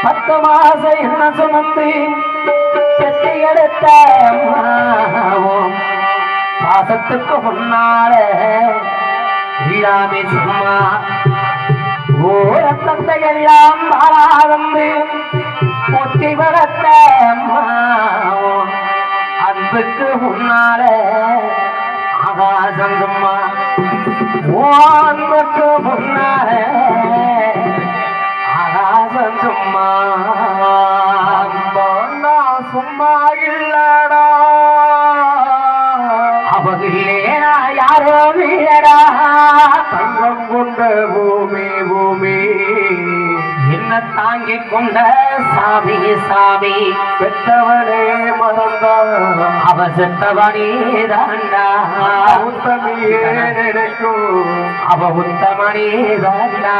10 மாசம் என்ன சுமந்து பெத்தி எடுத்த அம்மாவும் பாசத்துக்கு முன்னால இல்லாமே சும்மா ஓர தந்தை எல்லாம் பாராதந்து பொத்தி வளர்த்த அம்மாவும் அன்புக்கு முன்னால ஆகாசம் சும்மா ஓ அன்புக்கு முன்னால ஆகாசம் சும்மா சும்மா இல்லடா அவகில்லேனா யாரோ இல்லடா தங்கம் கொண்ட பூமி பூமி என்ன தாங்கிக் கொண்ட சாமி சாமி பெற்றவனே மறந்தான் அவ செத்தவனே தாண்டா உத்தமியே நினைக்கும் அவ உத்தமனே தாண்டா